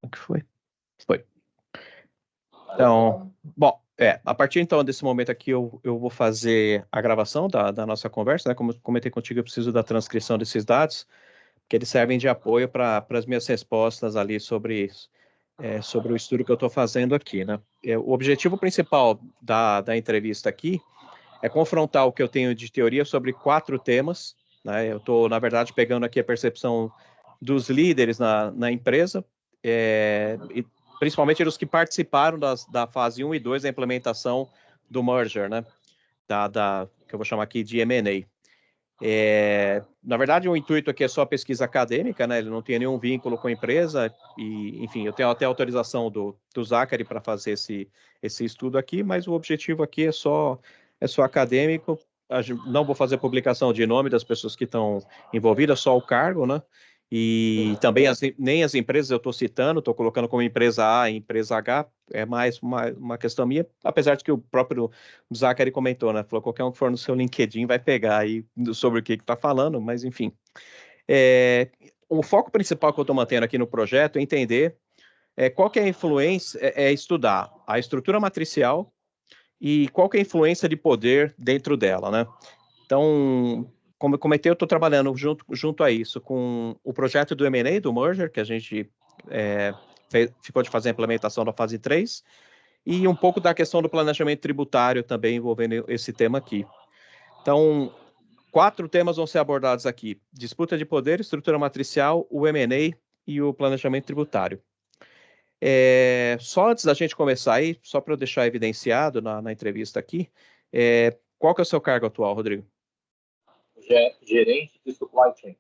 O que foi? Foi. Então, bom, a partir então desse momento aqui eu vou fazer a gravação da nossa conversa, né? Como eu comentei contigo, eu preciso da transcrição desses dados, que eles servem de apoio para as minhas respostas ali sobre o estudo que eu estou fazendo aqui, né? O objetivo principal da entrevista aqui é confrontar o que eu tenho de teoria sobre 4 temas, né? Eu estou, na verdade, pegando aqui a percepção dos líderes na empresa, e principalmente dos que participaram da fase 1 e 2 da implementação do merger, né? Que eu vou chamar aqui de M&A. Na verdade, o intuito aqui é só pesquisa acadêmica, né? Ele não tem nenhum vínculo com a empresa, e, enfim, eu tenho até autorização do Zachary para fazer esse estudo aqui, mas o objetivo aqui é só acadêmico. Não vou fazer publicação de nome das pessoas que estão envolvidas, só o cargo, né? E também nem as empresas eu estou citando, estou colocando como empresa A e empresa H, é mais uma questão minha, apesar de que o próprio Zachary comentou, né? Falou, qualquer um que for no seu LinkedIn vai pegar aí sobre o que está falando, mas enfim. O foco principal que eu estou mantendo aqui no projeto é entender qual que é a influência, estudar a estrutura matricial e qual que é a influência de poder dentro dela, né? Então, como eu comentei, eu estou trabalhando junto a isso com o projeto do M&A, do merger, que a gente ficou de fazer a implementação da fase 3, e um pouco da questão do planejamento tributário também envolvendo esse tema aqui. Então, 4 temas vão ser abordados aqui: disputa de poder, estrutura matricial, o M&A e o planejamento tributário. Só antes da gente começar aí, só para eu deixar evidenciado na entrevista aqui, qual que é o seu cargo atual, Rodrigo? Gerente de supply chain.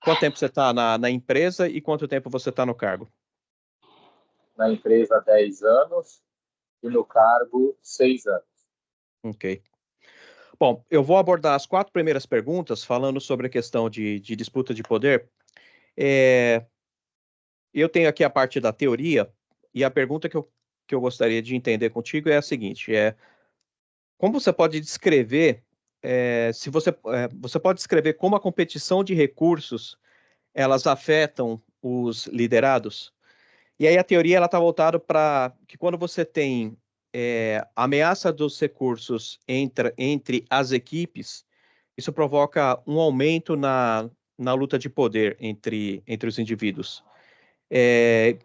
Quanto tempo você está na empresa e quanto tempo você está no cargo? Na empresa, 10 anos e no cargo, 6 anos. Ok. Bom, eu vou abordar as 4 primeiras perguntas falando sobre a questão de disputa de poder. Eu tenho aqui a parte da teoria e a pergunta que eu gostaria de entender contigo é a seguinte: como você pode descrever, você pode descrever como a competição de recursos elas afetam os liderados? E aí a teoria ela está voltada para que quando você tem ameaça dos recursos entre as equipes, isso provoca um aumento na luta de poder entre os indivíduos.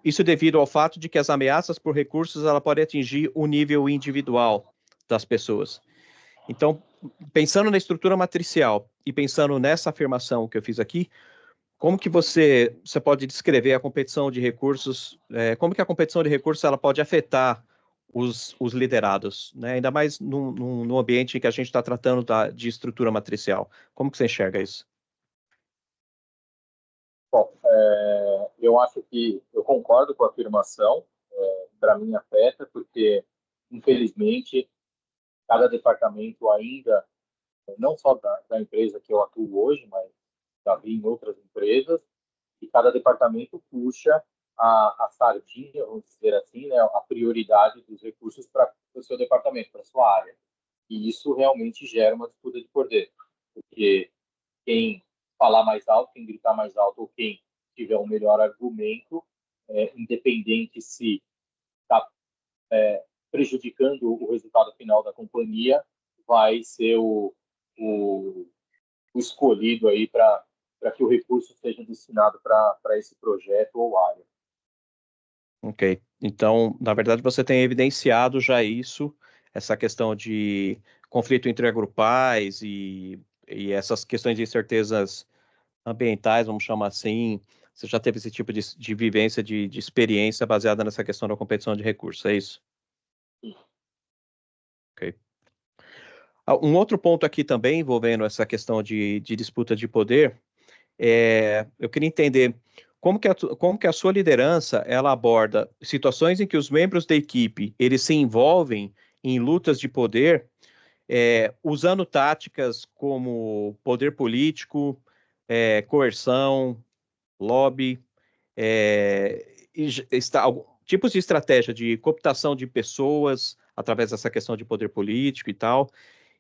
Isso devido ao fato de que as ameaças por recursos ela pode atingir o nível individual das pessoas. Então, pensando na estrutura matricial e pensando nessa afirmação que eu fiz aqui, como que você pode descrever a competição de recursos, como que a competição de recursos ela pode afetar os liderados, né? Ainda mais no ambiente em que a gente está tratando de estrutura matricial. Como que você enxerga isso? Bom, eu acho que eu concordo com a afirmação, para mim afeta, porque, infelizmente, cada departamento ainda, não só da empresa que eu atuo hoje, mas já vi em outras empresas, e cada departamento puxa a sardinha, vamos dizer assim, né, a prioridade dos recursos para o seu departamento, para a sua área. E isso realmente gera uma disputa de poder, porque quem falar mais alto, quem gritar mais alto, ou quem tiver o melhor argumento, independente se está prejudicando o resultado final da companhia, vai ser o escolhido aí para que o recurso seja destinado para esse projeto ou área. Ok. Então, na verdade, você tem evidenciado já isso, essa questão de conflito intergrupais e essas questões de incertezas ambientais, vamos chamar assim. Você já teve esse tipo de vivência, de experiência baseada nessa questão da competição de recursos, é isso? Sim. Ok. Um outro ponto aqui também envolvendo essa questão de disputa de poder, eu queria entender como que a sua liderança ela aborda situações em que os membros da equipe eles se envolvem em lutas de poder, usando táticas como poder político, coerção, lobby, tipos de estratégia de cooptação de pessoas através dessa questão de poder político e tal.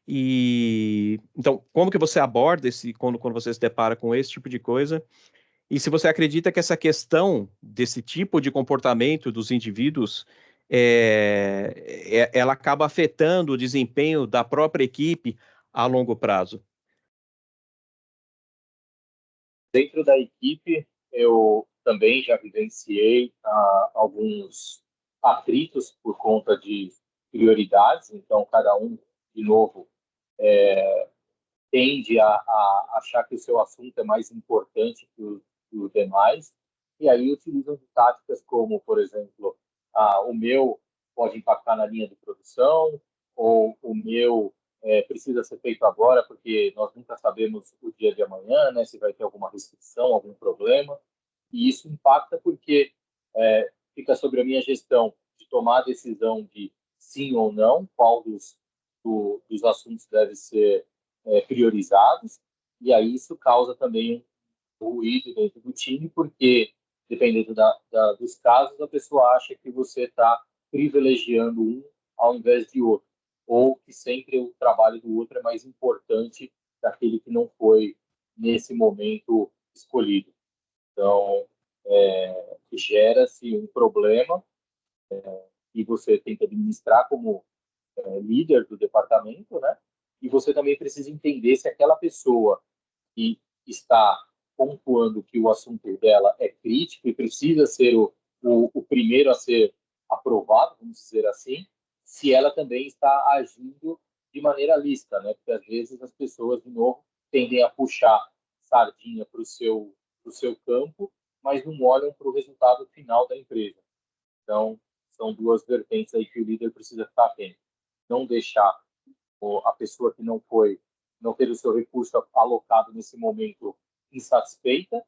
E então, como que você aborda quando você se depara com esse tipo de coisa? E se você acredita que essa questão desse tipo de comportamento dos indivíduos, ela acaba afetando o desempenho da própria equipe a longo prazo? Dentro da equipe, eu também já vivenciei alguns atritos por conta de prioridades, então cada um, de novo, tende a achar que o seu assunto é mais importante que os demais, e aí utilizam de táticas como, por exemplo, o meu pode impactar na linha de produção, ou o meu precisa ser feito agora, porque nós nunca sabemos o dia de amanhã, né, se vai ter alguma restrição, algum problema, e isso impacta porque fica sobre a minha gestão de tomar a decisão de sim ou não, qual dos assuntos deve ser priorizados, e aí isso causa também um ruído dentro do time, porque, dependendo dos casos, a pessoa acha que você está privilegiando um ao invés de outro, ou que sempre o trabalho do outro é mais importante daquele que não foi, nesse momento, escolhido. Então, gera-se um problema e você tem que administrar como líder do departamento, né? E você também precisa entender se aquela pessoa que está pontuando que o assunto dela é crítico e precisa ser o primeiro a ser aprovado, vamos dizer assim, se ela também está agindo de maneira lícita, né? Porque às vezes as pessoas, de novo, tendem a puxar sardinha para o seu campo, mas não olham para o resultado final da empresa. Então, são duas vertentes aí que o líder precisa ficar atento. Não deixar a pessoa que não teve o seu recurso alocado nesse momento insatisfeita,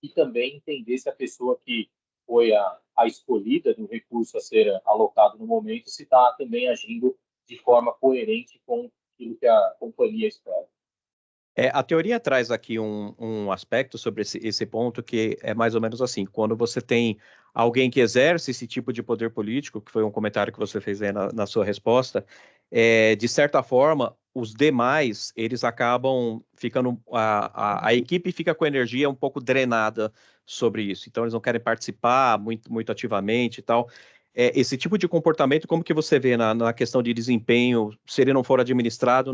e também entender se a pessoa que foi a escolhida do recurso a ser alocado no momento, se está também agindo de forma coerente com aquilo que a companhia espera. A teoria traz aqui um aspecto sobre esse ponto que é mais ou menos assim: quando você tem alguém que exerce esse tipo de poder político, que foi um comentário que você fez aí na sua resposta, de certa forma, os demais, eles acabam ficando, a equipe fica com a energia um pouco drenada sobre isso, então eles não querem participar muito ativamente e tal. Esse tipo de comportamento, como que você vê na questão de desempenho, se ele não for administrado,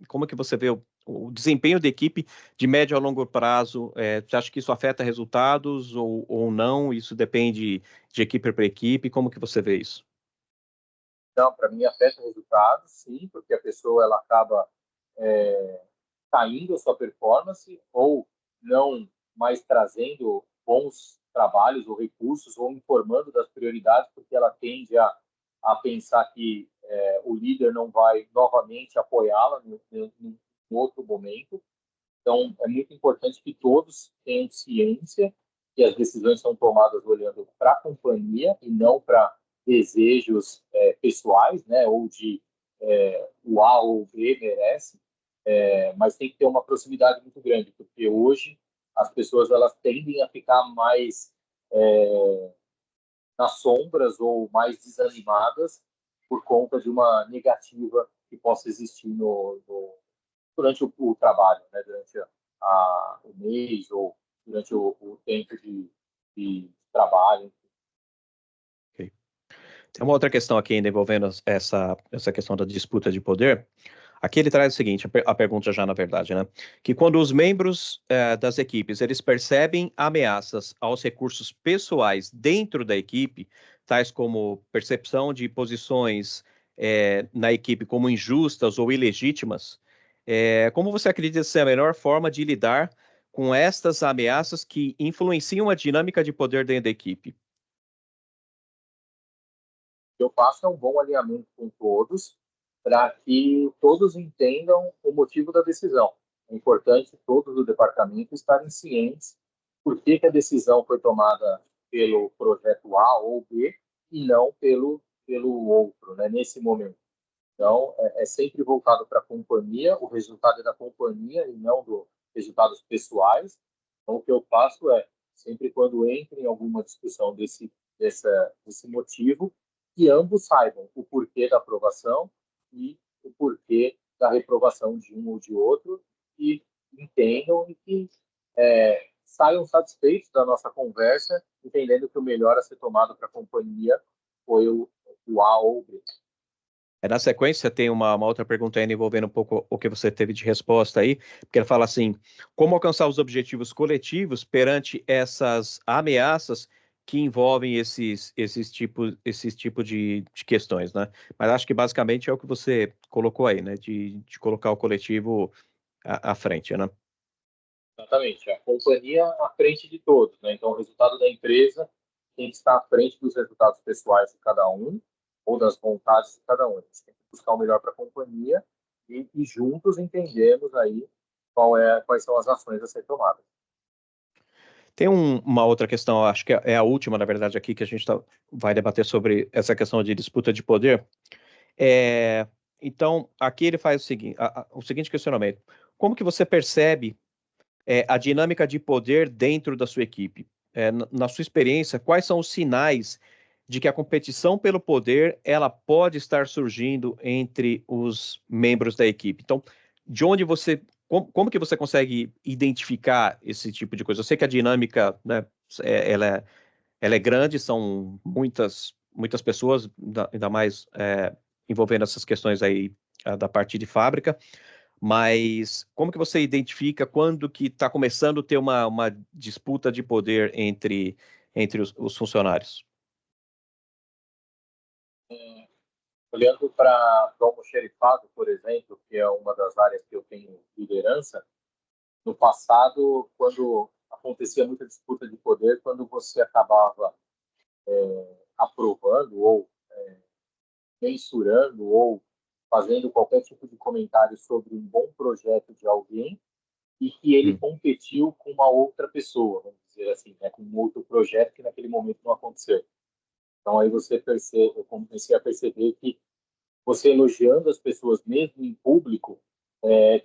como que você vê o desempenho da equipe de médio a longo prazo? Você acha que isso afeta resultados ou não? Isso depende de equipe para equipe? Como que você vê isso? Então, para mim, afeta resultados, sim, porque a pessoa ela acaba caindo a sua performance ou não mais trazendo bons trabalhos ou recursos ou informando das prioridades, porque ela tende a pensar que o líder não vai novamente apoiá-la em outro momento. Então, é muito importante que todos tenham ciência que as decisões são tomadas olhando para a companhia e não para desejos pessoais, né, ou de o A ou o B merece, mas tem que ter uma proximidade muito grande, porque hoje as pessoas elas tendem a ficar mais nas sombras ou mais desanimadas por conta de uma negativa que possa existir durante o trabalho, né? Durante o mês ou durante o tempo de trabalho. Okay. Tem uma outra questão aqui ainda envolvendo essa questão da disputa de poder. Aqui ele traz o seguinte, a pergunta já na verdade, né? Que quando os membros das equipes, eles percebem ameaças aos recursos pessoais dentro da equipe, tais como percepção de posições na equipe como injustas ou ilegítimas, como você acredita ser a melhor forma de lidar com estas ameaças que influenciam a dinâmica de poder dentro da equipe? Eu faço um bom alinhamento com todos para que todos entendam o motivo da decisão. É importante todos do departamento estarem cientes por que a decisão foi tomada pelo projeto A ou B e não pelo outro, né, nesse momento. Então, é sempre voltado para a companhia, o resultado é da companhia e não dos resultados pessoais. Então, o que eu faço é, sempre quando entro em alguma discussão desse motivo, que ambos saibam o porquê da aprovação e o porquê da reprovação de um ou de outro, e entendam e que saiam satisfeitos da nossa conversa, entendendo que o melhor a ser tomado para a companhia foi o A ou o B. Na sequência, tem uma outra pergunta ainda envolvendo um pouco o que você teve de resposta aí, porque ele fala assim, como alcançar os objetivos coletivos perante essas ameaças que envolvem esses tipos de questões, né? Mas acho que basicamente é o que você colocou aí, né? De colocar o coletivo à frente, né? Exatamente, a companhia à frente de todos, né? Então, o resultado da empresa tem que estar à frente dos resultados pessoais de cada um ou das vontades de cada um. A gente tem que buscar o melhor para a companhia e juntos entendemos aí quais são as ações a ser tomadas. Tem uma outra questão, acho que é a última, na verdade, aqui, que a gente vai debater sobre essa questão de disputa de poder. Então, aqui ele faz o seguinte questionamento. Como que você percebe a dinâmica de poder dentro da sua equipe? Na sua experiência, quais são os sinais de que a competição pelo poder ela pode estar surgindo entre os membros da equipe? Então, de onde você, como que você consegue identificar esse tipo de coisa? Eu sei que a dinâmica, né, ela é grande, são muitas pessoas, ainda mais envolvendo essas questões aí da parte de fábrica. Mas como que você identifica quando que está começando a ter uma disputa de poder entre os funcionários? Olhando para o almoxerifado, por exemplo, que é uma das áreas que eu tenho liderança, no passado, quando acontecia muita disputa de poder, quando você acabava aprovando ou mensurando ou fazendo qualquer tipo de comentário sobre um bom projeto de alguém e que ele Hum. competiu com uma outra pessoa, vamos dizer assim, né, com um outro projeto que naquele momento não aconteceu. Então aí eu comecei a perceber que você elogiando as pessoas mesmo em público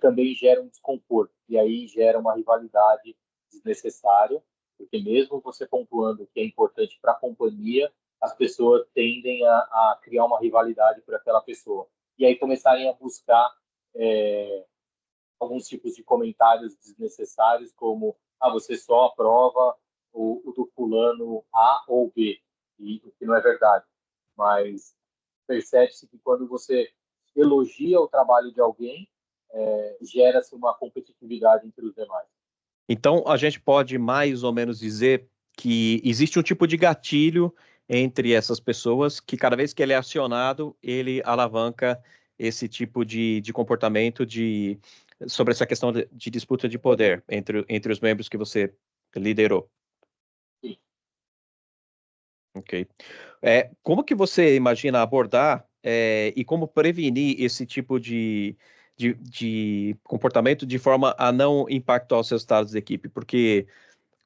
também gera um desconforto e aí gera uma rivalidade desnecessária, porque mesmo você pontuando o que é importante para a companhia, as pessoas tendem a criar uma rivalidade por aquela pessoa e aí começarem a buscar alguns tipos de comentários desnecessários, como você só aprova o do fulano A ou B, e o que não é verdade. Mas percebe-se que quando você elogia o trabalho de alguém, gera-se uma competitividade entre os demais. Então, a gente pode mais ou menos dizer que existe um tipo de gatilho entre essas pessoas que cada vez que ele é acionado, ele alavanca esse tipo de comportamento sobre essa questão de disputa de poder entre os membros que você liderou. Sim. Ok. Como que você imagina abordar e como prevenir esse tipo de comportamento de forma a não impactar os resultados da equipe? Porque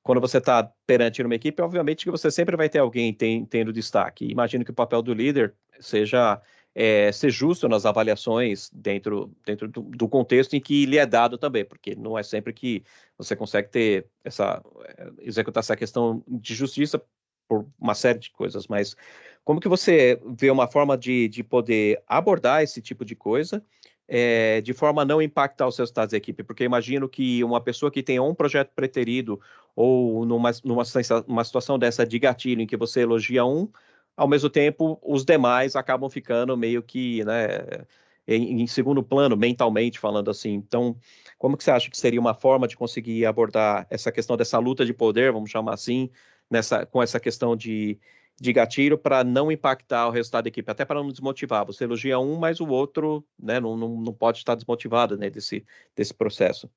quando você está perante uma equipe, obviamente que você sempre vai ter alguém tendo destaque. Imagino que o papel do líder seja ser justo nas avaliações dentro do contexto em que lhe é dado também, porque não é sempre que você consegue executar essa questão de justiça por uma série de coisas, mas como que você vê uma forma de poder abordar esse tipo de coisa de forma a não impactar os resultados da equipe? Porque imagino que uma pessoa que tenha um projeto preterido ou numa situação dessa de gatilho em que você elogia um, ao mesmo tempo os demais acabam ficando meio que, né, em segundo plano, mentalmente falando assim. Então, como que você acha que seria uma forma de conseguir abordar essa questão dessa luta de poder, vamos chamar assim, com essa questão de gatilho para não impactar o resultado da equipe, até para não desmotivar. Você elogia um, mas o outro, né, não pode estar desmotivado, né, desse processo.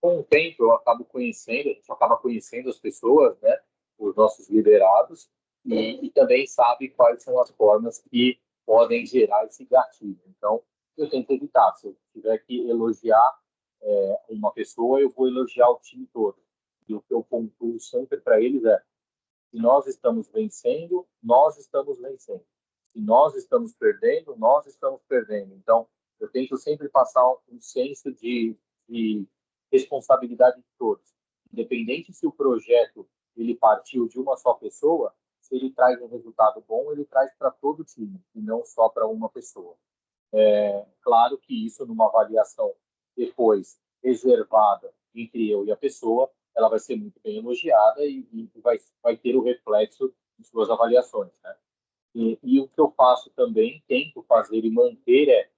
Com o tempo, eu acabo conhecendo, a gente acaba conhecendo as pessoas, né, os nossos liderados, e também sabe quais são as formas que podem gerar esse gatilho. Então, eu tento evitar. Se eu tiver que elogiar uma pessoa, eu vou elogiar o time todo. E o que eu pontuo sempre para eles é: se nós estamos vencendo, nós estamos vencendo. Se nós estamos perdendo, nós estamos perdendo. Então, eu tento sempre passar um senso de responsabilidade de todos. Independente se o projeto ele partiu de uma só pessoa, se ele traz um resultado bom, ele traz para todo o time, e não só para uma pessoa. Claro que isso, numa avaliação depois reservada entre eu e a pessoa, ela vai ser muito bem elogiada e vai ter o reflexo em suas avaliações, né? E o que eu faço também, tento fazer e manter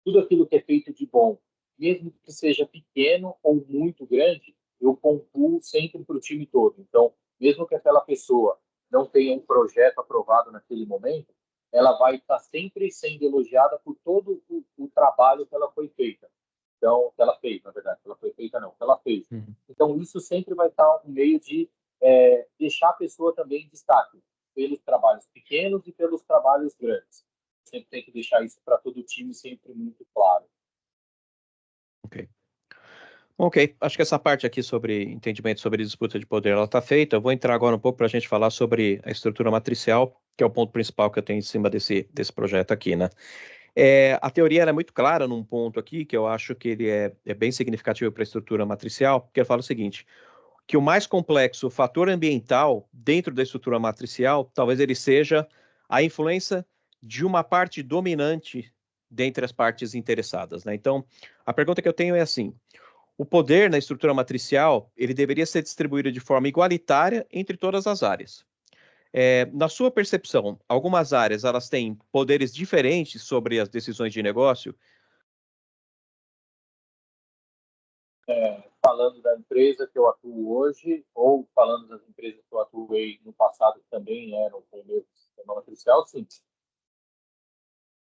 tudo aquilo que é feito de bom, mesmo que seja pequeno ou muito grande, eu pontuo sempre para o time todo. Então, mesmo que aquela pessoa não tenha um projeto aprovado naquele momento, ela vai estar sempre sendo elogiada por todo o trabalho que ela foi feita. Então, que ela fez, na verdade, que ela foi feita não, que ela fez. Uhum. Então, isso sempre vai estar um meio de deixar a pessoa também em destaque, pelos trabalhos pequenos e pelos trabalhos grandes. Sempre tem que deixar isso para todo o time sempre muito claro. Ok. Ok, acho que essa parte aqui sobre entendimento sobre disputa de poder, ela está feita. Eu vou entrar agora um pouco para a gente falar sobre a estrutura matricial, que é o ponto principal que eu tenho em cima desse projeto aqui, né? A teoria ela é muito clara num ponto aqui, que eu acho que ele é bem significativo para a estrutura matricial, que ele fala o seguinte, que o mais complexo fator ambiental dentro da estrutura matricial, talvez ele seja a influência de uma parte dominante dentre as partes interessadas, né? Então, a pergunta que eu tenho é assim, o poder na estrutura matricial, ele deveria ser distribuído de forma igualitária entre todas as áreas. Na sua percepção, algumas áreas elas têm poderes diferentes sobre as decisões de negócio? Falando da empresa que eu atuo hoje, ou falando das empresas que eu atuei no passado, que também eram com o meu sistema matricial, sim.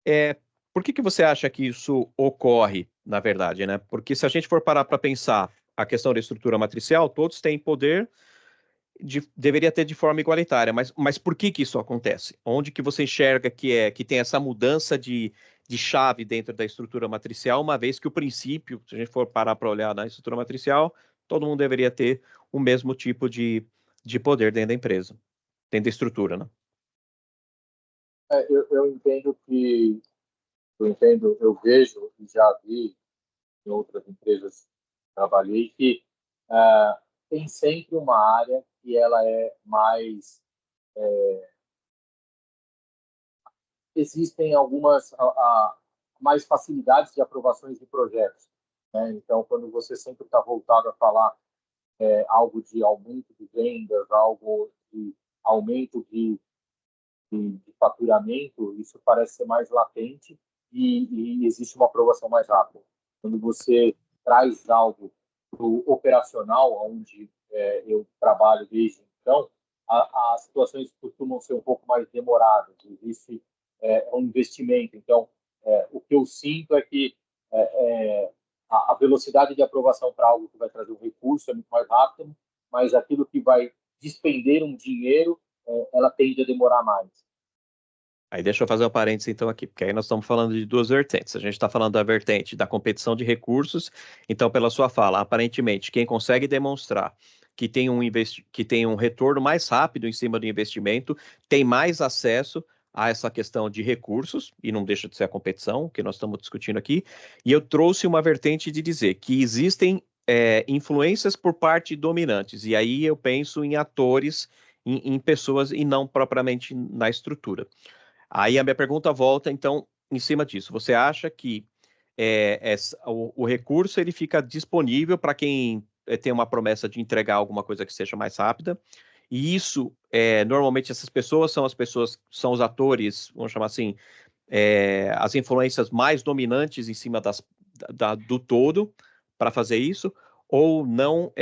É, por que você acha que isso ocorre, na verdade, né? Porque se a gente for parar para pensar a questão da estrutura matricial, todos têm poder, deveria ter de forma igualitária, mas por que isso acontece? Onde que você enxerga que tem essa mudança de chave dentro da estrutura matricial, uma vez que o princípio, se a gente for parar para olhar na estrutura matricial, todo mundo deveria ter o mesmo tipo de poder dentro da empresa, dentro da estrutura, né? Eu entendo eu vejo e já vi em outras empresas que trabalhei que tem sempre uma área que ela é mais existem algumas mais facilidades de aprovações de projetos, né? Então, quando você sempre está voltado a falar algo de aumento de vendas, algo de aumento de faturamento, isso parece ser mais latente e existe uma aprovação mais rápida. Quando você traz algo para o operacional, onde eu trabalho desde então, as situações costumam ser um pouco mais demoradas. Existe um investimento. Então, o que eu sinto é que a velocidade de aprovação para algo que vai trazer um recurso é muito mais rápido, mas aquilo que vai despender um dinheiro, ela tende a demorar mais. Aí deixa eu fazer um parênteses então aqui, porque aí nós estamos falando de duas vertentes. A gente está falando da vertente da competição de recursos, então, pela sua fala, aparentemente, quem consegue demonstrar que tem um retorno mais rápido em cima do investimento, tem mais acesso a essa questão de recursos, e não deixa de ser a competição, que nós estamos discutindo aqui, e eu trouxe uma vertente de dizer que existem influências por parte dominantes, e aí eu penso em atores, em pessoas, e não propriamente na estrutura. Aí a minha pergunta volta, então, em cima disso. Você acha que o recurso ele fica disponível para quem tem uma promessa de entregar alguma coisa que seja mais rápida? E isso, normalmente, essas pessoas são os atores, vamos chamar assim, as influências mais dominantes em cima do todo para fazer isso, ou não,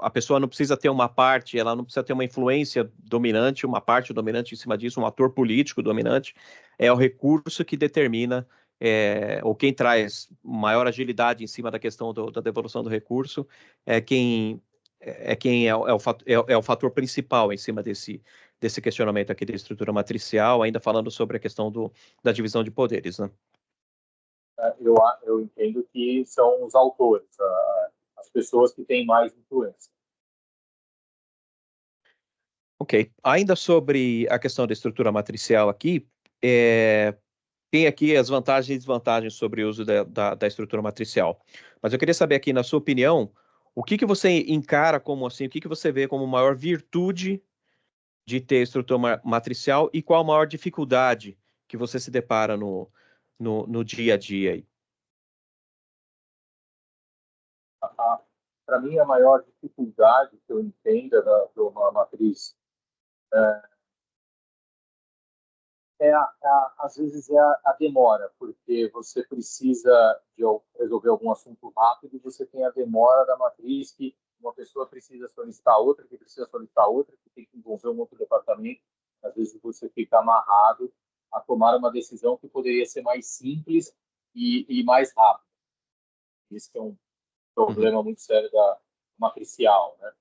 a pessoa não precisa ter uma parte, ela não precisa ter uma influência dominante, uma parte dominante em cima disso, um ator político dominante, é o recurso que determina, ou quem traz maior agilidade em cima da questão da devolução do recurso, quem é o fator principal em cima desse questionamento aqui da estrutura matricial, ainda falando sobre a questão da divisão de poderes, né? Eu entendo que são os autores, as pessoas que têm mais influência. Ok. Ainda sobre a questão da estrutura matricial aqui, tem aqui as vantagens e desvantagens sobre o uso da estrutura matricial. Mas eu queria saber aqui, na sua opinião, o que você encara como assim, o que você vê como maior virtude de ter estrutura matricial e qual a maior dificuldade que você se depara no dia a dia aí? Para mim, a maior dificuldade que eu entenda de uma matriz às vezes é a demora, porque você precisa de resolver algum assunto rápido e você tem a demora da matriz que uma pessoa precisa solicitar outra, que precisa solicitar outra, que tem que envolver um outro departamento. Às vezes você fica amarrado a tomar uma decisão que poderia ser mais simples e mais rápida. Esse é um problema muito sério da matricial, né?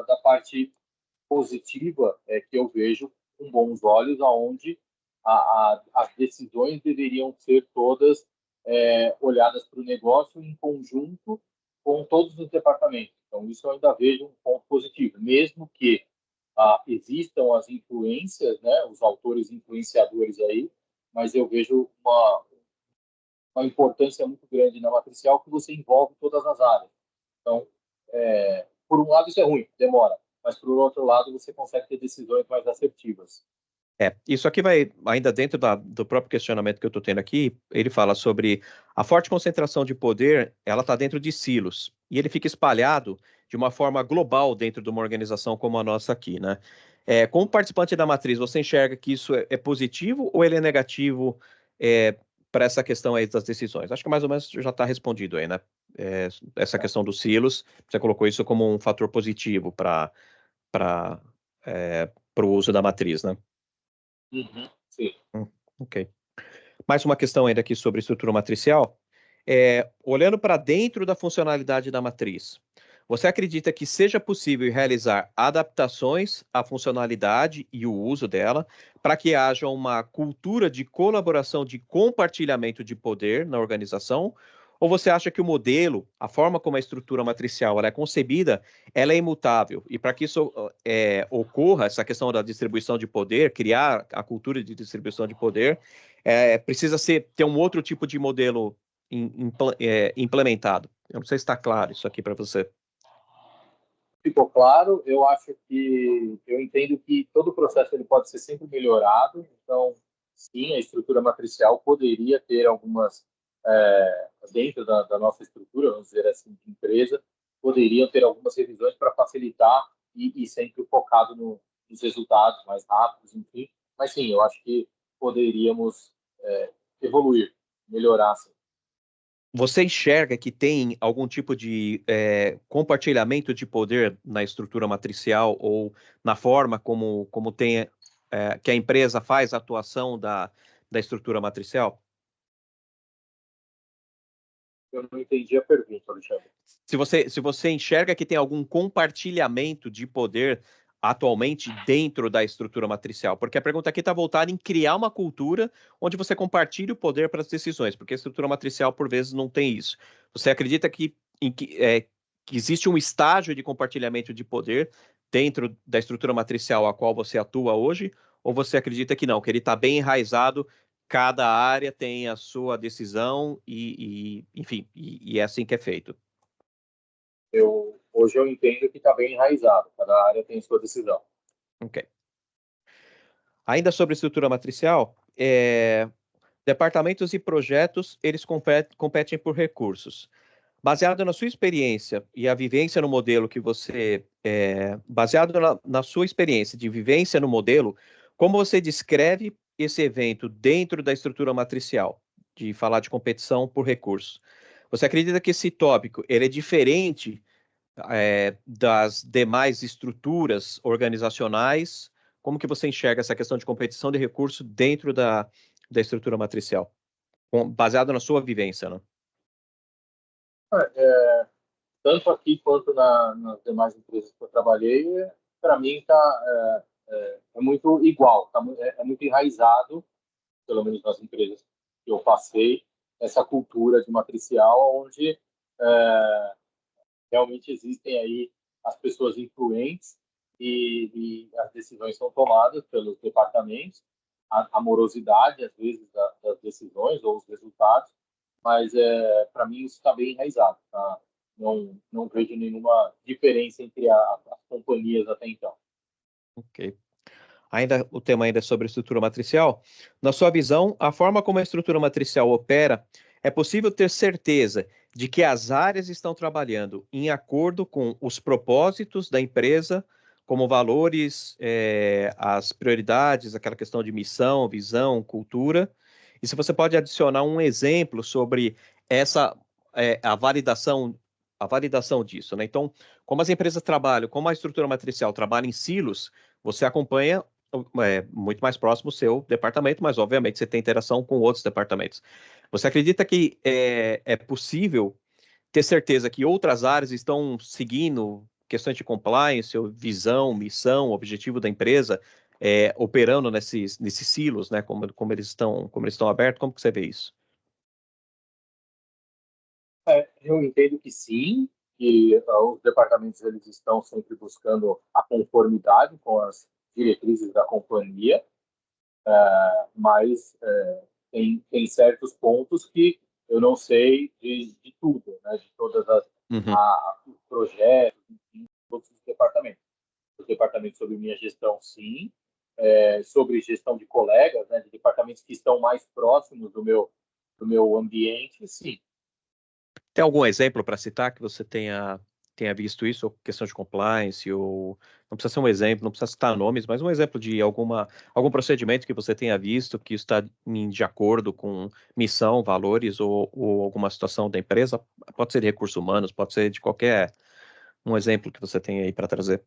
Da parte positiva é que eu vejo com bons olhos aonde as decisões deveriam ser todas olhadas para o negócio em conjunto com todos os departamentos. Então, isso eu ainda vejo um ponto positivo, mesmo que existam as influências, né, os autores influenciadores aí, mas eu vejo uma importância muito grande na matricial que você envolve todas as áreas. Então, por um lado, isso é ruim, demora, mas por outro lado, você consegue ter decisões mais assertivas. Isso aqui vai, ainda dentro do próprio questionamento que eu estou tendo aqui, ele fala sobre a forte concentração de poder, ela está dentro de silos, e ele fica espalhado de uma forma global dentro de uma organização como a nossa aqui, né? Como participante da matriz, você enxerga que isso é positivo ou ele é negativo para essa questão aí das decisões? Acho que mais ou menos já está respondido aí, né? Essa questão dos silos, você colocou isso como um fator positivo para o uso da matriz, né? Sim. Ok. Mais uma questão ainda aqui sobre estrutura matricial. Olhando para dentro da funcionalidade da matriz, você acredita que seja possível realizar adaptações à funcionalidade e o uso dela para que haja uma cultura de colaboração, de compartilhamento de poder na organização? Ou você acha que o modelo, a forma como a estrutura matricial ela é concebida, ela é imutável? E para que isso ocorra, essa questão da distribuição de poder, criar a cultura de distribuição de poder, precisa ter um outro tipo de modelo implementado. Eu não sei se está claro isso aqui para você. Ficou claro. Eu entendo que todo o processo ele pode ser sempre melhorado. Então, sim, a estrutura matricial poderia ter algumas dentro da nossa estrutura, vamos dizer assim, de empresa, poderiam ter algumas revisões para facilitar e sempre focado nos resultados mais rápidos, enfim. Mas sim, eu acho que poderíamos evoluir, melhorar. Sim. Você enxerga que tem algum tipo de compartilhamento de poder na estrutura matricial ou na forma como tem que a empresa faz a atuação da estrutura matricial? Eu não entendi a pergunta, Alexandre. Se você enxerga que tem algum compartilhamento de poder atualmente dentro da estrutura matricial, porque a pergunta aqui está voltada em criar uma cultura onde você compartilhe o poder para as decisões, porque a estrutura matricial, por vezes, não tem isso. Você acredita que existe um estágio de compartilhamento de poder dentro da estrutura matricial a qual você atua hoje, ou você acredita que não, que ele está bem enraizado, cada área tem a sua decisão enfim, e é assim que é feito? Hoje eu entendo que está bem enraizado, cada área tem sua decisão. Ok. Ainda sobre estrutura matricial, departamentos e projetos, eles competem por recursos. Baseado na sua experiência e a vivência no modelo que você... baseado na sua experiência de vivência no modelo, como você descreve esse evento dentro da estrutura matricial, de falar de competição por recursos? Você acredita que esse tópico ele é diferente das demais estruturas organizacionais? Como que você enxerga essa questão de competição de recurso dentro da estrutura matricial, baseado na sua vivência, né? Tanto aqui quanto nas demais empresas que eu trabalhei, para mim é muito igual, é muito enraizado, pelo menos nas empresas que eu passei, essa cultura de matricial, onde realmente existem aí as pessoas influentes e as decisões são tomadas pelos departamentos, a morosidade, às vezes, das decisões ou os resultados, mas para mim isso está bem enraizado, tá? Não vejo nenhuma diferença entre as companhias até então. Ok. O tema ainda é sobre estrutura matricial. Na sua visão, a forma como a estrutura matricial opera, é possível ter certeza de que as áreas estão trabalhando em acordo com os propósitos da empresa, como valores, as prioridades, aquela questão de missão, visão, cultura. E se você pode adicionar um exemplo sobre essa a validação disso, né? Então, como as empresas trabalham, como a estrutura matricial trabalha em silos, você acompanha muito mais próximo o seu departamento, mas obviamente você tem interação com outros departamentos. Você acredita que é possível ter certeza que outras áreas estão seguindo questões de compliance, ou visão, missão, objetivo da empresa, operando nesses silos, né? Como eles estão abertos? Como que você vê isso? Eu entendo que sim, que os departamentos eles estão sempre buscando a conformidade com as diretrizes da companhia, mas tem certos pontos que eu não sei de tudo, né, de todas Uhum. os projetos, enfim, todos os departamentos. Os departamentos sob minha gestão, sim, sobre gestão de colegas, né, de departamentos que estão mais próximos do meu ambiente, sim. Tem algum exemplo para citar que você tenha visto isso, ou questão de compliance, ou não precisa ser um exemplo, não precisa citar nomes, mas um exemplo de algum procedimento que você tenha visto que está de acordo com missão, valores ou alguma situação da empresa? Pode ser de recursos humanos, pode ser de qualquer um exemplo que você tenha aí para trazer.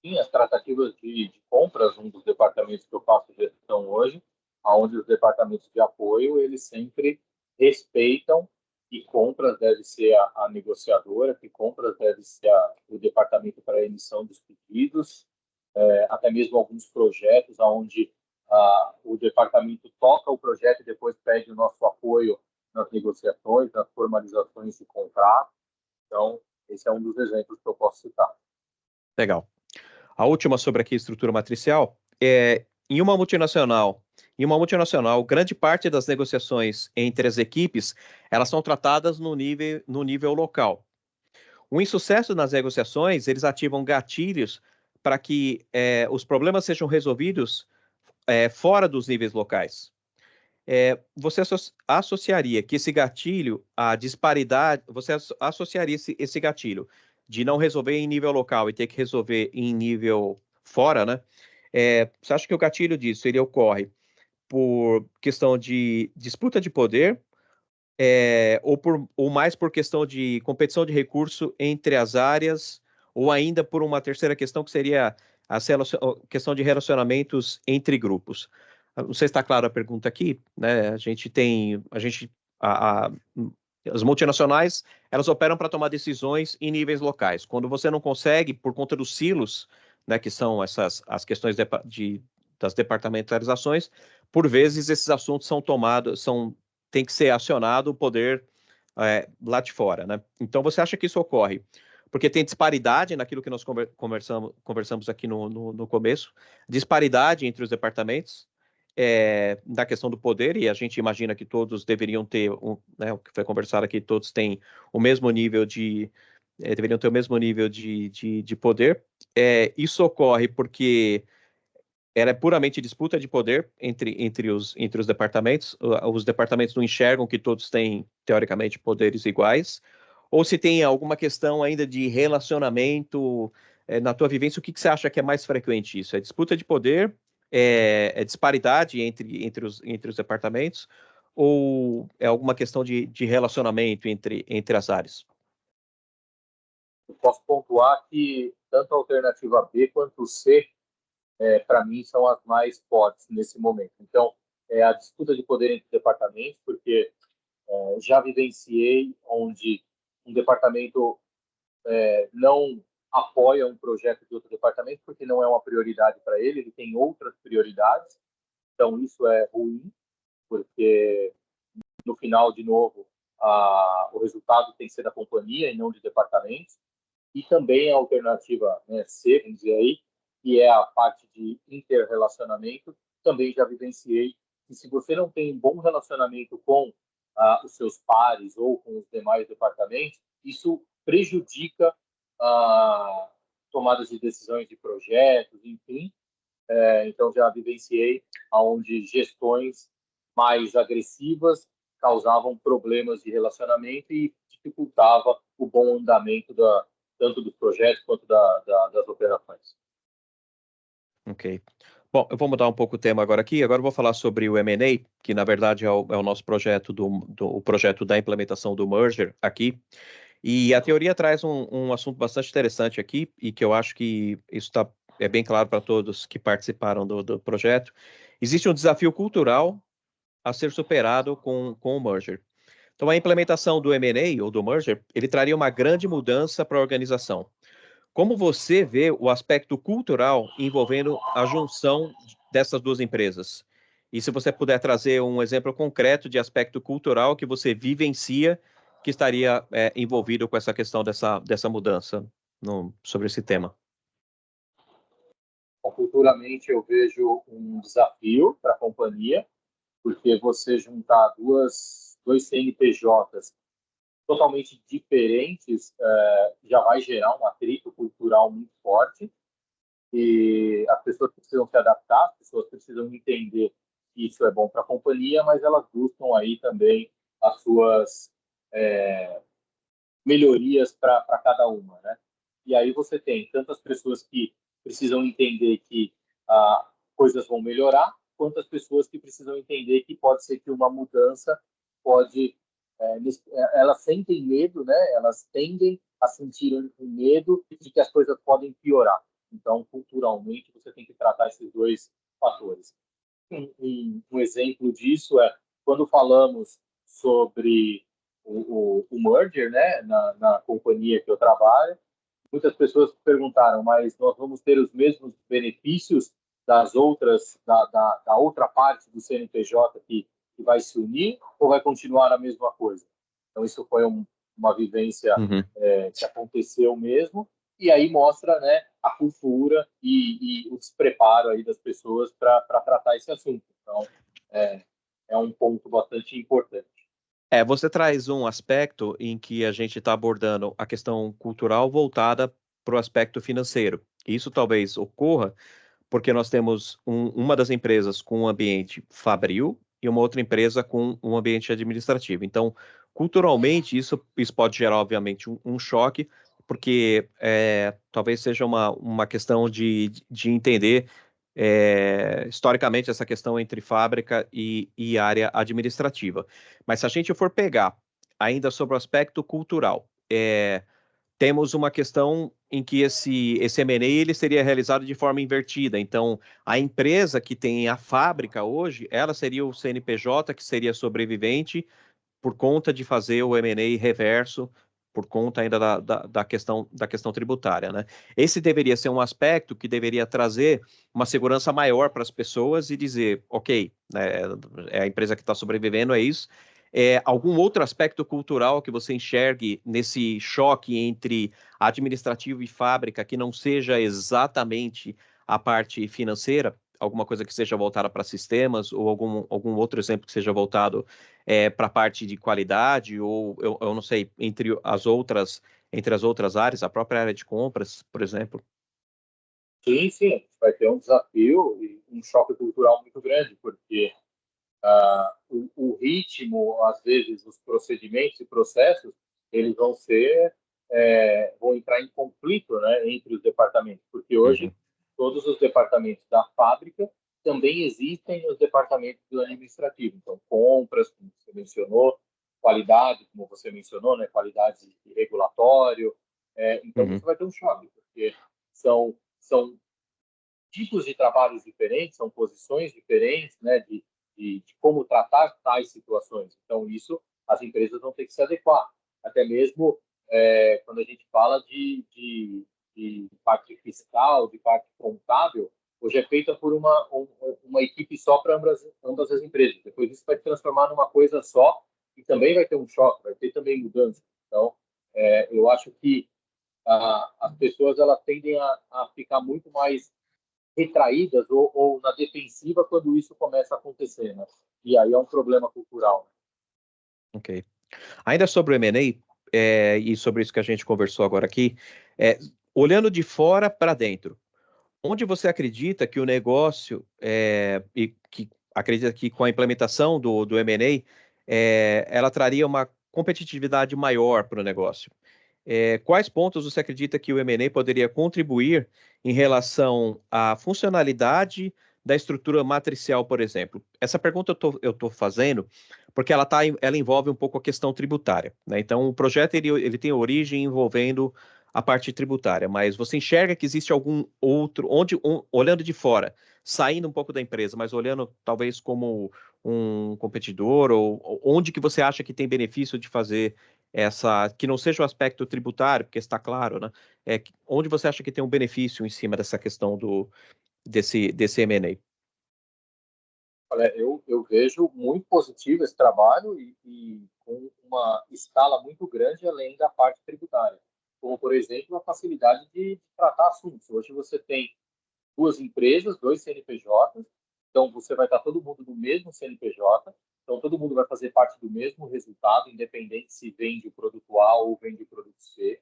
Sim, as tratativas de compras, um dos departamentos que eu faço gestão hoje, onde os departamentos de apoio, eles sempre respeitam que compras deve ser a negociadora, que compras deve ser o departamento para a emissão dos pedidos, até mesmo alguns projetos onde o departamento toca o projeto e depois pede o nosso apoio nas negociações, nas formalizações de contrato. Então, esse é um dos exemplos que eu posso citar. Legal. A última sobre aqui estrutura matricial em uma multinacional, grande parte das negociações entre as equipes, elas são tratadas no nível local. O insucesso nas negociações, eles ativam gatilhos para que os problemas sejam resolvidos fora dos níveis locais. Você associaria que esse gatilho, a disparidade, você associaria esse gatilho de não resolver em nível local e ter que resolver em nível fora, né? Você acha que o gatilho disso ele ocorre por questão de disputa de poder, ou mais por questão de competição de recurso entre as áreas, ou ainda por uma terceira questão que seria a questão de relacionamentos entre grupos? Não sei se está clara a pergunta aqui, né? A, a, as multinacionais, elas operam para tomar decisões em níveis locais. Quando você não consegue, por conta dos silos, né, que são as questões das departamentalizações, por vezes esses assuntos tem que ser acionado o poder lá de fora, né? Então, você acha que isso ocorre porque tem disparidade naquilo que nós conversamos aqui no começo, disparidade entre os departamentos, da questão do poder, e a gente imagina que todos deveriam ter, né, o que foi conversado aqui, todos têm o mesmo nível deveriam ter o mesmo nível de poder. Isso ocorre porque era puramente disputa de poder entre os departamentos. Os departamentos não enxergam que todos têm, teoricamente, poderes iguais. Ou se tem alguma questão ainda de relacionamento, na tua vivência, o que você acha que é mais frequente isso? É disputa de poder? É disparidade entre os departamentos? Ou é alguma questão de relacionamento entre as áreas? Eu posso pontuar que tanto a alternativa B quanto C, para mim, são as mais fortes nesse momento. Então, a disputa de poder entre departamentos, porque já vivenciei onde um departamento não apoia um projeto de outro departamento porque não é uma prioridade para ele, ele tem outras prioridades. Então, isso é ruim, porque no final, de novo, o resultado tem que ser da companhia e não de departamentos. E também a alternativa, né, C, vamos dizer aí, que é a parte de interrelacionamento, também já vivenciei. E se você não tem um bom relacionamento com os seus pares ou com os demais departamentos, isso prejudica tomadas de decisões de projetos, enfim. Então, já vivenciei onde gestões mais agressivas causavam problemas de relacionamento e dificultava o bom andamento tanto dos projetos quanto das operações. Ok. Bom, eu vou mudar um pouco o tema agora aqui. Agora eu vou falar sobre o M&A, que na verdade é o nosso projeto, o projeto da implementação do merger aqui. E a teoria traz um assunto bastante interessante aqui, e que eu acho que isso é bem claro para todos que participaram do projeto. Existe um desafio cultural a ser superado com o merger. Então, a implementação do M&A ou do merger, ele traria uma grande mudança para a organização. Como você vê o aspecto cultural envolvendo a junção dessas duas empresas? E se você puder trazer um exemplo concreto de aspecto cultural que você vivencia, que estaria envolvido com essa questão dessa mudança sobre esse tema. Culturalmente, eu vejo um desafio para a companhia, porque você juntar dois CNPJs totalmente diferentes já vai gerar um atrito cultural muito forte e as pessoas precisam se adaptar, as pessoas precisam entender que isso é bom para a companhia, mas elas buscam aí também as suas melhorias para cada uma, né? E aí você tem tantas pessoas que precisam entender que coisas vão melhorar, quantas pessoas que precisam entender que pode ser que uma mudança pode elas sentem medo, né? Elas tendem a sentir um medo de que as coisas podem piorar. Então, culturalmente, você tem que tratar esses dois fatores. Um exemplo disso é quando falamos sobre o merger, né? Na companhia que eu trabalho, muitas pessoas perguntaram, mas nós vamos ter os mesmos benefícios das outras, da outra parte do CNPJ que vai se unir ou vai continuar a mesma coisa? Então, isso foi uma vivência que aconteceu mesmo, e aí mostra, né, a cultura e o despreparo aí das pessoas para tratar esse assunto. Então, é um ponto bastante importante. Você traz um aspecto em que a gente está abordando a questão cultural voltada para o aspecto financeiro. Isso talvez ocorra porque nós temos uma das empresas com um ambiente fabril e uma outra empresa com um ambiente administrativo. Então, culturalmente, isso pode gerar, obviamente, um choque, porque talvez seja uma questão de entender historicamente essa questão entre fábrica e área administrativa. Mas se a gente for pegar ainda sobre o aspecto cultural, temos uma questão em que esse M&A ele seria realizado de forma invertida. Então, a empresa que tem a fábrica hoje, ela seria o CNPJ que seria sobrevivente por conta de fazer o M&A reverso, por conta ainda da questão tributária, né? Esse deveria ser um aspecto que deveria trazer uma segurança maior para as pessoas e dizer, ok, é a empresa que está sobrevivendo, é isso. Algum outro aspecto cultural que você enxergue nesse choque entre administrativo e fábrica que não seja exatamente a parte financeira, alguma coisa que seja voltada para sistemas ou algum outro exemplo que seja voltado para a parte de qualidade ou eu não sei, entre as outras áreas, a própria área de compras, por exemplo? Sim, sim, a gente vai ter um desafio e um choque cultural muito grande, porque o ritmo, às vezes, os procedimentos e processos, eles vão entrar em conflito, né, entre os departamentos, porque hoje todos os departamentos da fábrica também existem nos departamentos do administrativo. Então, compras, como você mencionou, qualidade, como você mencionou, né, qualidade de regulatório. Então, você vai ter um choque, porque são tipos de trabalhos diferentes, são posições diferentes, né, de como tratar tais situações. Então, isso as empresas vão ter que se adequar. Até mesmo quando a gente fala de parte fiscal, de parte contábil, hoje é feita por uma equipe só para ambas as empresas. Depois isso vai se transformar numa coisa só e também vai ter um choque, vai ter também mudança. Então, eu acho que as pessoas elas tendem a ficar muito mais retraídas ou na defensiva quando isso começa a acontecer, né? E aí é um problema cultural. Ok. Ainda sobre o M&A, e sobre isso que a gente conversou agora aqui, olhando de fora para dentro, onde você acredita que o negócio, e que acredita que com a implementação do M&A, ela traria uma competitividade maior para o negócio. Quais pontos você acredita que o M&A poderia contribuir em relação à funcionalidade da estrutura matricial, por exemplo? Essa pergunta eu estou fazendo porque ela envolve um pouco a questão tributária, né? Então, o projeto ele tem origem envolvendo a parte tributária, mas você enxerga que existe algum outro, olhando de fora, saindo um pouco da empresa, mas olhando talvez como um competidor, ou onde que você acha que tem benefício de fazer que não seja o aspecto tributário, porque está claro, né? Onde você acha que tem um benefício em cima dessa questão desse M&A? Olha, eu vejo muito positivo esse trabalho e com uma escala muito grande além da parte tributária. Como, por exemplo, a facilidade de tratar assuntos. Hoje você tem duas empresas, dois CNPJs, então você vai estar todo mundo no mesmo CNPJ, então todo mundo vai fazer parte do mesmo resultado, independente se vende o produto A ou vende o produto C.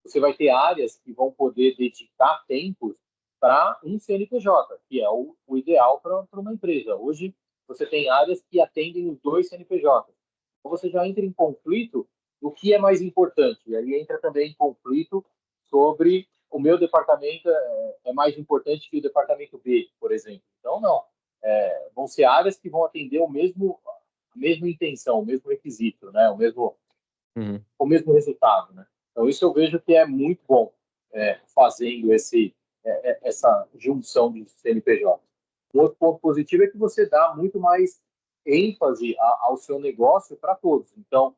Você vai ter áreas que vão poder dedicar tempos para um CNPJ, que é o ideal para uma empresa. Hoje, você tem áreas que atendem os dois CNPJs. Então, você já entra em conflito do que é mais importante. E aí entra também em conflito sobre o meu departamento é mais importante que o departamento B, por exemplo. Então, não. Vão ser áreas que vão atender a mesma intenção, o mesmo requisito, né? Uhum. O mesmo resultado, né? Então, isso eu vejo que é muito bom fazendo essa junção de CNPJ. Um outro ponto positivo é que você dá muito mais ênfase ao seu negócio para todos. Então,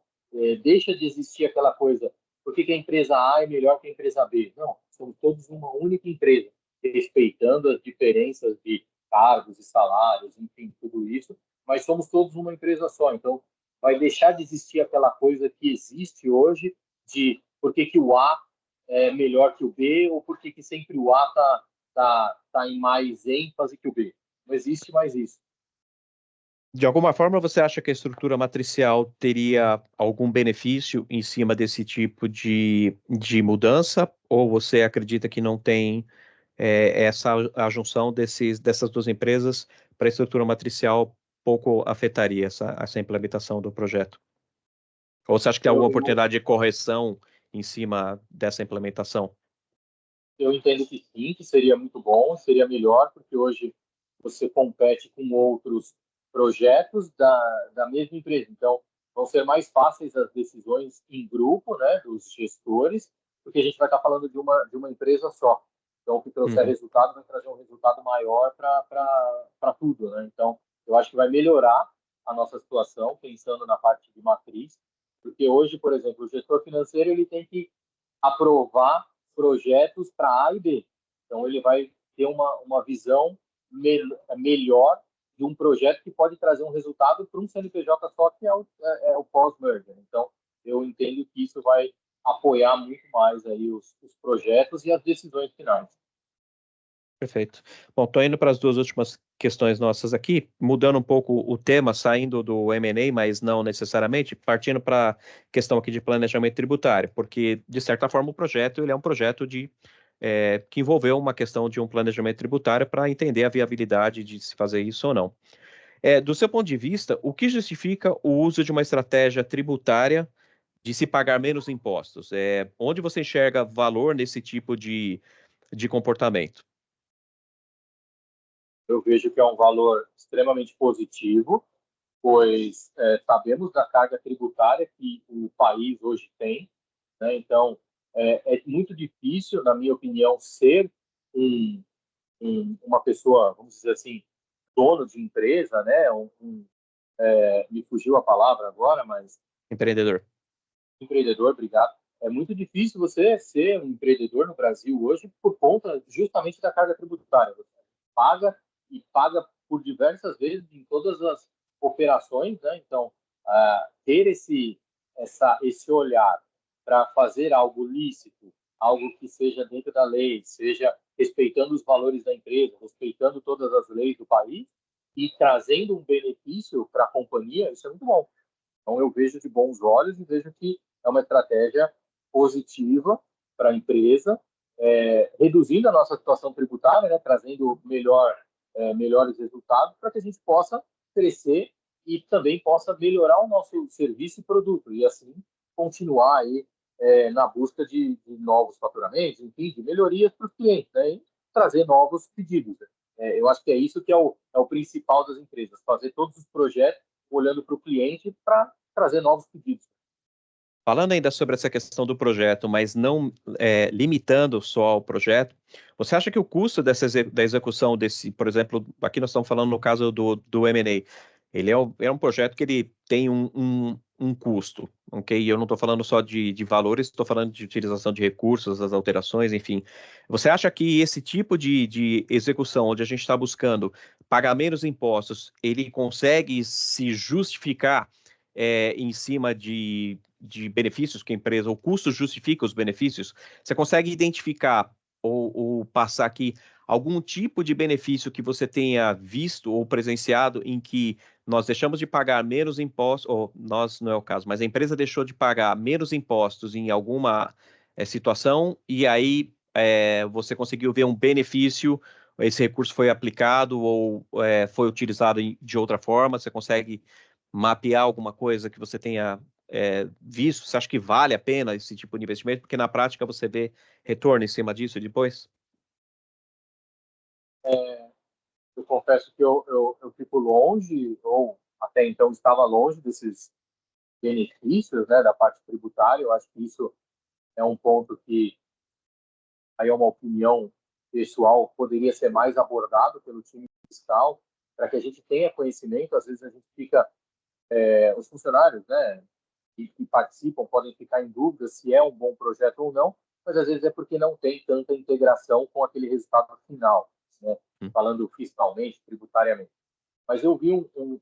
deixa de existir aquela coisa, por que a empresa A é melhor que a empresa B? Não, somos todos uma única empresa, respeitando as diferenças de cargos e salários, enfim, tudo isso, mas somos todos uma empresa só. Então, vai deixar de existir aquela coisa que existe hoje de por que o A é melhor que o B ou por que sempre o A tá em mais ênfase que o B. Não existe mais isso. De alguma forma, você acha que a estrutura matricial teria algum benefício em cima desse tipo de mudança? Ou você acredita que não tem a junção dessas duas empresas para a estrutura matricial pouco afetaria essa implementação do projeto? Ou você acha que tem alguma Eu, eu, oportunidade de correção em cima dessa implementação? eu entendo que sim, que seria muito bom, seria melhor, porque hoje você compete com outros projetos da mesma empresa. Então, vão ser mais fáceis as decisões em grupo, né, dos gestores, porque a gente vai estar falando de uma empresa só. Então, o que trouxer Uhum. resultado vai trazer um resultado maior para tudo, né? Então, eu acho que vai melhorar a nossa situação, pensando na parte de matriz, porque hoje, por exemplo, o gestor financeiro ele tem que aprovar projetos para A e B. Então, ele vai ter uma visão melhor de um projeto que pode trazer um resultado para um CNPJ só, que é o pós-merger. Então, eu entendo que isso vai apoiar muito mais aí os projetos e as decisões finais. Perfeito. Bom, estou indo para as duas últimas questões nossas aqui, mudando um pouco o tema, saindo do M&A, mas não necessariamente, partindo para a questão aqui de planejamento tributário, porque, de certa forma, o projeto ele é um projeto que envolveu uma questão de um planejamento tributário para entender a viabilidade de se fazer isso ou não. Do seu ponto de vista, o que justifica o uso de uma estratégia tributária de se pagar menos impostos? Onde você enxerga valor nesse tipo de comportamento? Eu vejo que é um valor extremamente positivo, pois sabemos da carga tributária que o país hoje tem, né? Então, é muito difícil, na minha opinião, ser um, uma pessoa, vamos dizer assim, dono de empresa, né? Me fugiu a palavra agora, mas Empreendedor. empreendedor, obrigado. É muito difícil você ser um empreendedor no Brasil hoje por conta justamente da carga tributária. Você paga e paga por diversas vezes em todas as operações, né? Então, ter esse olhar para fazer algo lícito, algo que seja dentro da lei, seja respeitando os valores da empresa, respeitando todas as leis do país e trazendo um benefício para a companhia, isso é muito bom. Então, eu vejo de bons olhos e vejo que é uma estratégia positiva para a empresa, reduzindo a nossa situação tributária, né, trazendo melhores resultados para que a gente possa crescer e também possa melhorar o nosso serviço e produto, e assim continuar aí na busca de novos faturamentos, enfim, de melhorias para os clientes, né? E trazer novos pedidos. Eu acho que é isso que é o principal das empresas, fazer todos os projetos olhando para o cliente para trazer novos pedidos. Falando ainda sobre essa questão do projeto, mas não limitando só ao projeto, você acha que o custo da execução desse, por exemplo, aqui nós estamos falando no caso do M&A, ele é um projeto que ele tem um custo, ok? E eu não estou falando só de valores, estou falando de utilização de recursos, as alterações, enfim. Você acha que esse tipo de execução, onde a gente está buscando pagar menos impostos, ele consegue se justificar em cima de benefícios que a empresa, o custo justifica os benefícios, você consegue identificar ou passar aqui algum tipo de benefício que você tenha visto ou presenciado em que nós deixamos de pagar menos impostos, ou nós não é o caso, mas a empresa deixou de pagar menos impostos em alguma situação e aí você conseguiu ver um benefício, esse recurso foi aplicado ou foi utilizado de outra forma, você consegue mapear alguma coisa que você tenha visto? Você acha que vale a pena esse tipo de investimento? Porque na prática você vê retorno em cima disso depois? Eu confesso que eu fico longe, ou até então estava longe desses benefícios, né, da parte tributária. Eu acho que isso é um ponto que, aí é uma opinião pessoal, poderia ser mais abordado pelo time fiscal, para que a gente tenha conhecimento. Às vezes a gente fica, os funcionários, né, que participam podem ficar em dúvida se é um bom projeto ou não, mas às vezes é porque não tem tanta integração com aquele resultado final, né, falando fiscalmente, tributariamente. Mas eu vi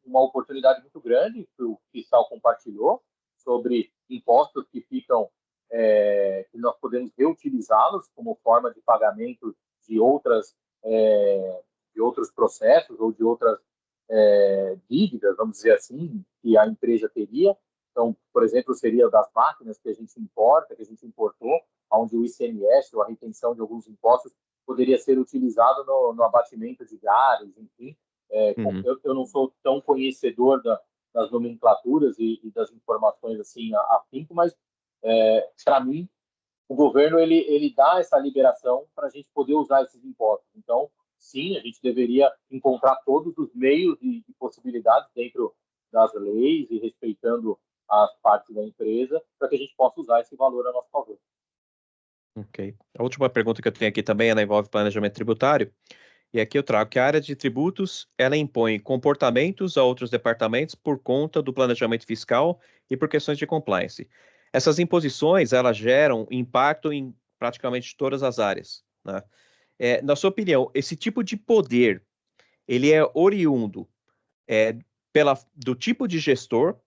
uma oportunidade muito grande que o fiscal compartilhou sobre impostos que ficam, que nós podemos reutilizá-los como forma de pagamento de de outros processos ou de outras dívidas, vamos dizer assim, que a empresa teria. Então, por exemplo, seria das máquinas que a gente importa, que a gente importou, onde o ICMS ou a retenção de alguns impostos poderia ser utilizado no abatimento de galhos, enfim. Uhum. Eu não sou tão conhecedor das nomenclaturas e das informações assim afinco, mas para mim o governo ele dá essa liberação para a gente poder usar esses impostos. Então, sim, a gente deveria encontrar todos os meios e possibilidades dentro das leis e respeitando as partes da empresa para que a gente possa usar esse valor a nosso favor. Ok. A última pergunta que eu tenho aqui também, ela envolve planejamento tributário. E aqui eu trago que a área de tributos, ela impõe comportamentos a outros departamentos por conta do planejamento fiscal e por questões de compliance. Essas imposições, elas geram impacto em praticamente todas as áreas, né? Na sua opinião, esse tipo de poder, ele é oriundo é, do tipo de gestor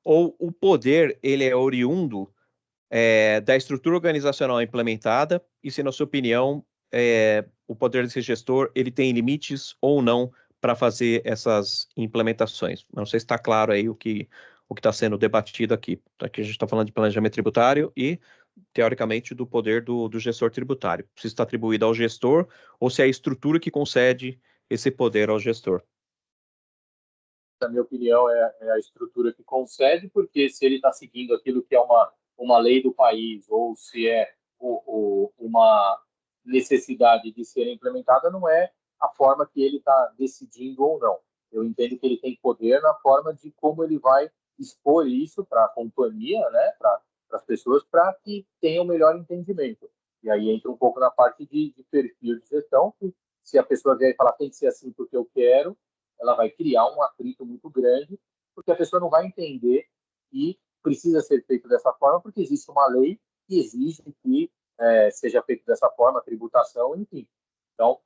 ou o poder, ele é oriundo da estrutura organizacional implementada e se, na sua opinião, o poder desse gestor ele tem limites ou não para fazer essas implementações. Não sei se está claro aí o que está sendo debatido aqui. Aqui a gente está falando de planejamento tributário e, teoricamente, do poder do gestor tributário. Se está atribuído ao gestor ou se é a estrutura que concede esse poder ao gestor. Na minha opinião, é a estrutura que concede, porque se ele está seguindo aquilo que é uma lei do país, ou se é uma necessidade de ser implementada, não é a forma que ele está decidindo ou não. Eu entendo que ele tem poder na forma de como ele vai expor isso para a companhia, né, para as pessoas, para que tenham um melhor entendimento. E aí entra um pouco na parte de perfil de gestão, que se a pessoa vier e falar tem que ser assim porque eu quero, ela vai criar um atrito muito grande, porque a pessoa não vai entender que precisa ser feito dessa forma, porque existe uma lei que exige que seja feito dessa forma, tributação, enfim. Então,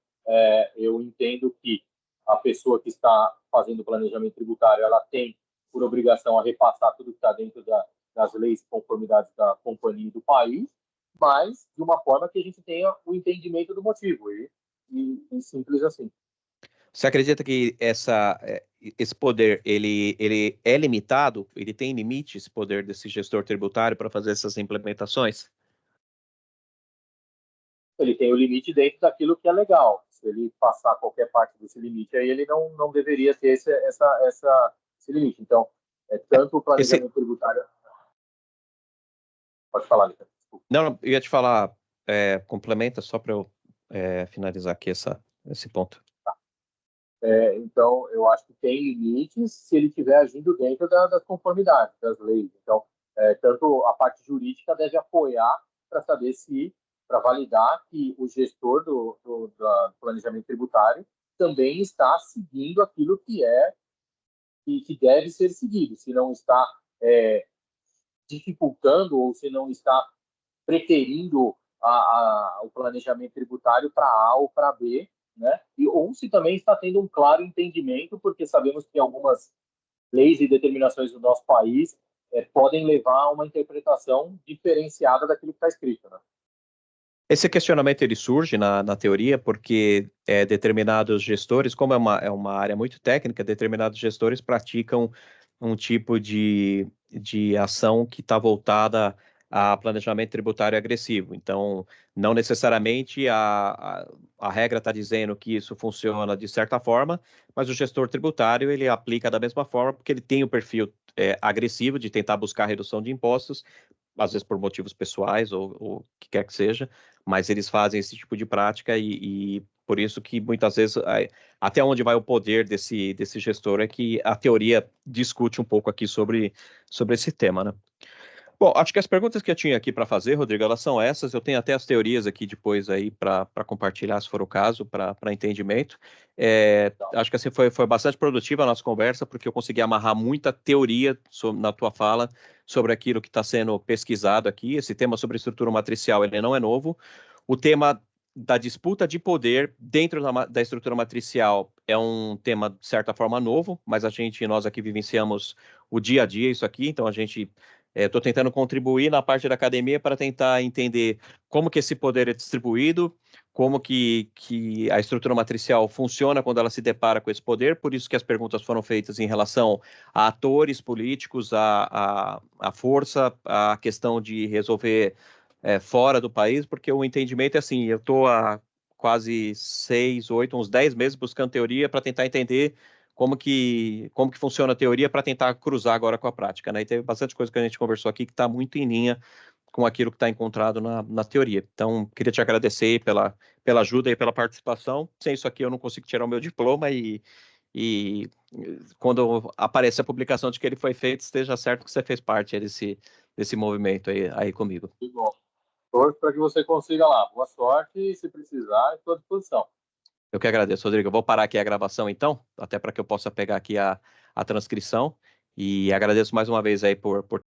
eu entendo que a pessoa que está fazendo o planejamento tributário, ela tem por obrigação a repassar tudo que está dentro das leis e conformidades da companhia e do país, mas de uma forma que a gente tenha o entendimento do motivo, e simples assim. Você acredita que esse poder ele é limitado? Ele tem limite, esse poder desse gestor tributário para fazer essas implementações? Ele tem o limite dentro daquilo que é legal. Se ele passar qualquer parte desse limite, aí ele não deveria ter esse esse limite. Então, tanto o planejamento tributário... Pode falar, Lica. Não, eu ia te falar, complementa só para eu finalizar aqui esse ponto. Então, eu acho que tem limites se ele estiver agindo dentro das conformidades, das leis. Então, tanto a parte jurídica deve apoiar para saber se, para validar que o gestor do planejamento tributário também está seguindo aquilo que deve ser seguido, se não está dificultando ou se não está preterindo o planejamento tributário para A ou para B, né? Ou se também está tendo um claro entendimento, porque sabemos que algumas leis e determinações do nosso país podem levar a uma interpretação diferenciada daquilo que está escrito, né? Esse questionamento ele surge na teoria porque determinados gestores, como é uma área muito técnica, determinados gestores praticam um tipo de ação que está voltada a planejamento tributário agressivo. Então, não necessariamente a regra está dizendo que isso funciona de certa forma, mas o gestor tributário ele aplica da mesma forma porque ele tem o perfil agressivo de tentar buscar redução de impostos, às vezes por motivos pessoais ou o que quer que seja, mas eles fazem esse tipo de prática e por isso que muitas vezes até onde vai o poder desse gestor é que a teoria discute um pouco aqui sobre esse tema, né? Bom, acho que as perguntas que eu tinha aqui para fazer, Rodrigo, elas são essas. Eu tenho até as teorias aqui depois aí para compartilhar, se for o caso, para entendimento. Acho que assim foi bastante produtiva a nossa conversa, porque eu consegui amarrar muita teoria na tua fala sobre aquilo que está sendo pesquisado aqui. Esse tema sobre estrutura matricial, ele não é novo. O tema da disputa de poder dentro da estrutura matricial é um tema, de certa forma, novo, mas nós aqui vivenciamos o dia a dia isso aqui, então a gente... Estou tentando contribuir na parte da academia para tentar entender como que esse poder é distribuído, como que a estrutura matricial funciona quando ela se depara com esse poder, por isso que as perguntas foram feitas em relação a atores políticos, a força, a questão de resolver fora do país, porque o entendimento é assim, eu estou há quase 6, 8, uns 10 meses buscando teoria para tentar entender como que funciona a teoria para tentar cruzar agora com a prática, né? E teve bastante coisa que a gente conversou aqui que está muito em linha com aquilo que está encontrado na teoria. Então, queria te agradecer pela ajuda e pela participação. Sem isso aqui, eu não consigo tirar o meu diploma e quando aparecer a publicação de que ele foi feito, esteja certo que você fez parte desse movimento aí comigo. Muito bom. Torço para que você consiga lá. Boa sorte e, se precisar, estou à disposição. Eu que agradeço, Rodrigo. Eu vou parar aqui a gravação, então, até para que eu possa pegar aqui a transcrição. E agradeço mais uma vez aí por